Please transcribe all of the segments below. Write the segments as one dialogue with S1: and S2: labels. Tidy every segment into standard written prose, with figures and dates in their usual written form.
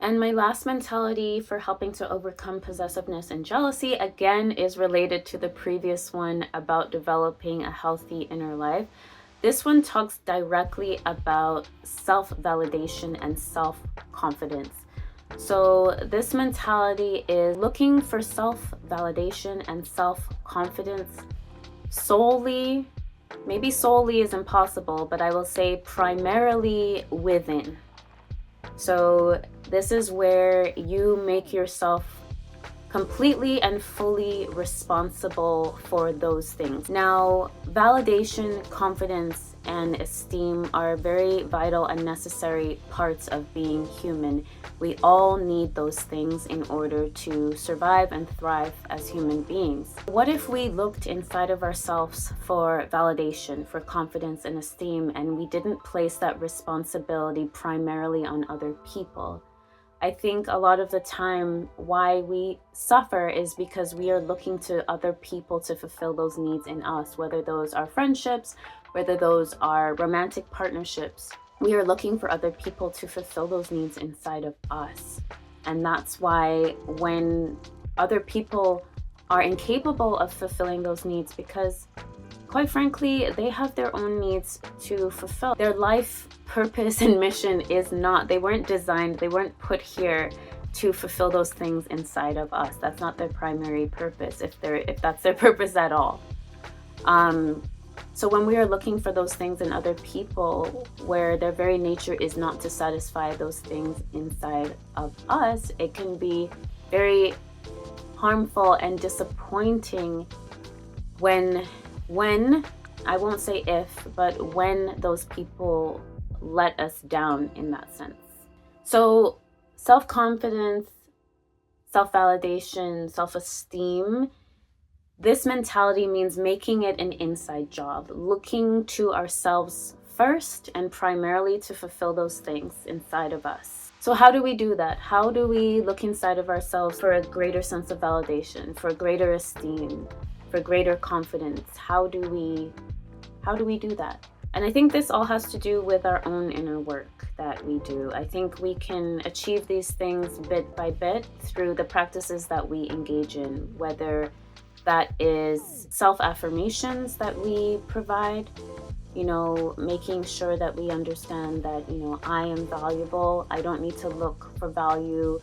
S1: And my last mentality for helping to overcome possessiveness and jealousy, again, is related to the previous one about developing a healthy inner life. This one talks directly about self-validation and self-confidence. So this mentality is looking for self-validation and self-confidence solely, maybe solely is impossible, but I will say primarily within. So this is where you make yourself completely and fully responsible for those things. Now, validation, confidence, and esteem are very vital and necessary parts of being human. We all need those things in order to survive and thrive as human beings. What if we looked inside of ourselves for validation, for confidence and esteem, and we didn't place that responsibility primarily on other people? I think a lot of the time why we suffer is because we are looking to other people to fulfill those needs in us, whether those are friendships, whether those are romantic partnerships. We are looking for other people to fulfill those needs inside of us. And that's why when other people are incapable of fulfilling those needs, because quite frankly, they have their own needs to fulfill. Their life purpose and mission is not, they weren't designed, they weren't put here to fulfill those things inside of us. That's not their primary purpose, if that's their purpose at all. So when we are looking for those things in other people, where their very nature is not to satisfy those things inside of us, it can be very harmful and disappointing when I won't say if, but when those people let us down in that sense. So self-confidence, self-validation, self-esteem, this mentality means making it an inside job, looking to ourselves first and primarily to fulfill those things inside of us. So how do we do that? How do we look inside of ourselves for a greater sense of validation, for greater esteem, for greater confidence? How do we do that? And I think this all has to do with our own inner work that we do. I think we can achieve these things bit by bit through the practices that we engage in, whether that is self-affirmations that we provide, making sure that we understand that, I am valuable. I don't need to look for value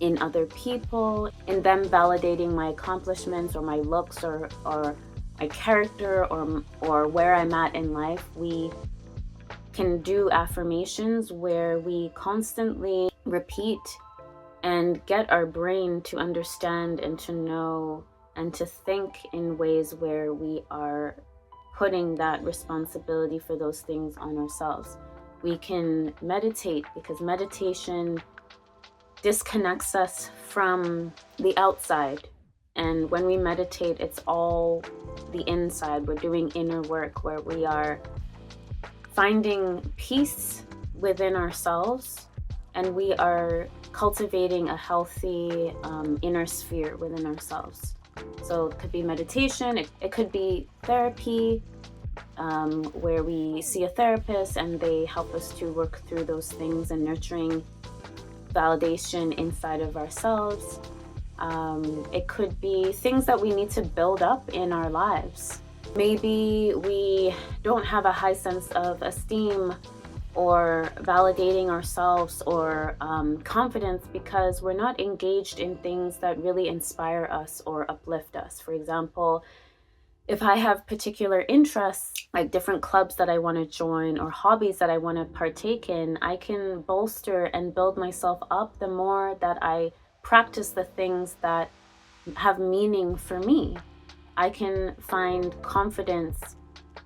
S1: in other people, in them validating my accomplishments or my looks or my character or where I'm at in life. We can do affirmations where we constantly repeat and get our brain to understand and to know and to think in ways where we are putting that responsibility for those things on ourselves. We can meditate, because meditation disconnects us from the outside. And when we meditate, it's all the inside. We're doing inner work where we are finding peace within ourselves, and we are cultivating a healthy inner sphere within ourselves. So it could be meditation, it could be therapy, where we see a therapist and they help us to work through those things and nurturing validation inside of ourselves. It could be things that we need to build up in our lives. Maybe we don't have a high sense of esteem or validating ourselves or confidence because we're not engaged in things that really inspire us or uplift us. For example, if I have particular interests, like different clubs that I want to join or hobbies that I want to partake in, I can bolster and build myself up the more that I practice the things that have meaning for me. I can find confidence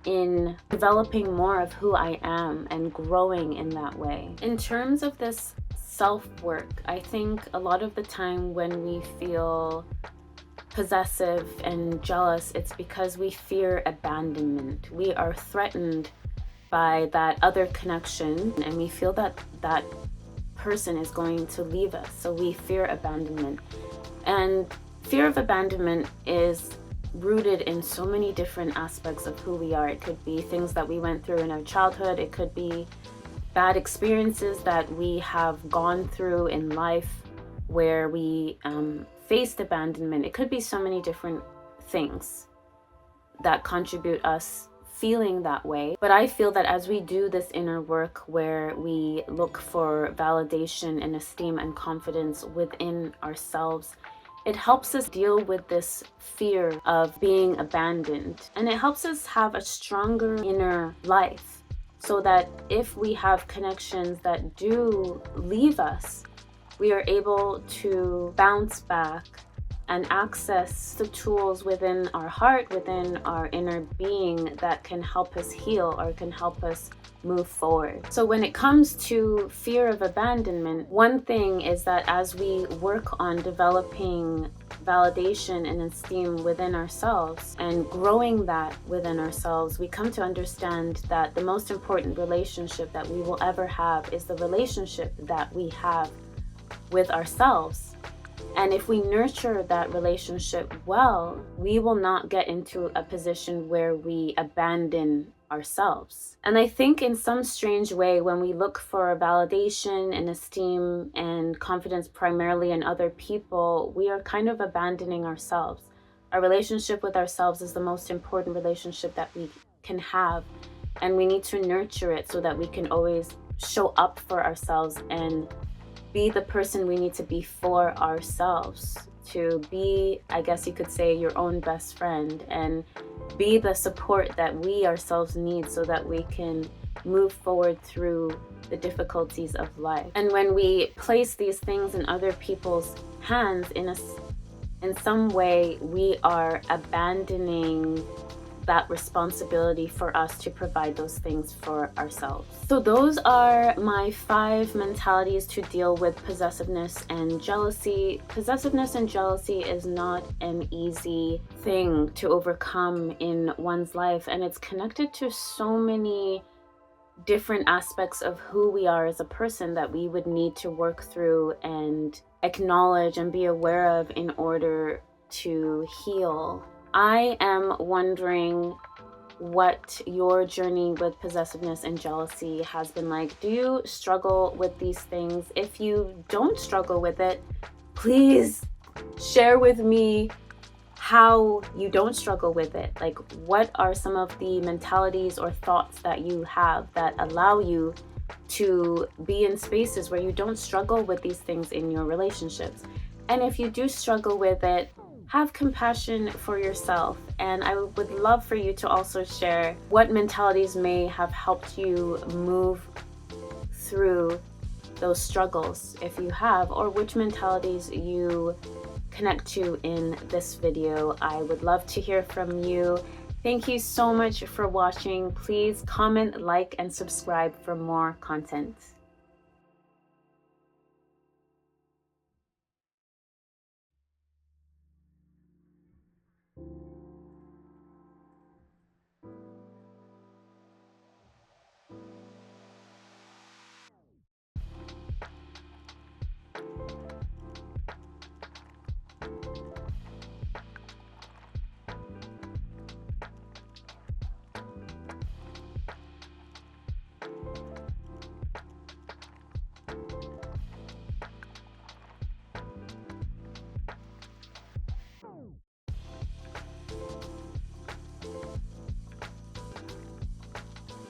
S1: in developing more of who I am and growing in that way. In terms of this self-work, I think a lot of the time when we feel possessive and jealous, it's because we fear abandonment. We are threatened by that other connection, and we feel that that person is going to leave us. So we fear abandonment. And fear of abandonment is rooted in so many different aspects of who we are. It could be things that we went through in our childhood. It could be bad experiences that we have gone through in life where we faced abandonment. It could be so many different things that contribute us feeling that way. But I feel that as we do this inner work where we look for validation and esteem and confidence within ourselves, it helps us deal with this fear of being abandoned. And it helps us have a stronger inner life so that if we have connections that do leave us, we are able to bounce back and access the tools within our heart, within our inner being that can help us heal or can help us move forward. So when it comes to fear of abandonment, one thing is that as we work on developing validation and esteem within ourselves and growing that within ourselves, we come to understand that the most important relationship that we will ever have is the relationship that we have with ourselves. And if we nurture that relationship well, we will not get into a position where we abandon ourselves. And I think in some strange way, when we look for validation and esteem and confidence primarily in other people, we are kind of abandoning ourselves. Our relationship with ourselves is the most important relationship that we can have. And we need to nurture it so that we can always show up for ourselves and be the person we need to be for ourselves, to be, I guess you could say, your own best friend and be the support that we ourselves need so that we can move forward through the difficulties of life. And when we place these things in other people's hands, in some way, we are abandoning that responsibility for us to provide those things for ourselves. So those are my 5 mentalities to deal with possessiveness and jealousy. Possessiveness and jealousy is not an easy thing to overcome in one's life, and it's connected to so many different aspects of who we are as a person that we would need to work through and acknowledge and be aware of in order to heal. I am wondering what your journey with possessiveness and jealousy has been like. Do you struggle with these things? If you don't struggle with it, please share with me how you don't struggle with it. Like, what are some of the mentalities or thoughts that you have that allow you to be in spaces where you don't struggle with these things in your relationships? And if you do struggle with it, have compassion for yourself. And I would love for you to also share what mentalities may have helped you move through those struggles, if you have, or which mentalities you connect to in this video. I would love to hear from you. Thank you so much for watching. Please comment, like, and subscribe for more content.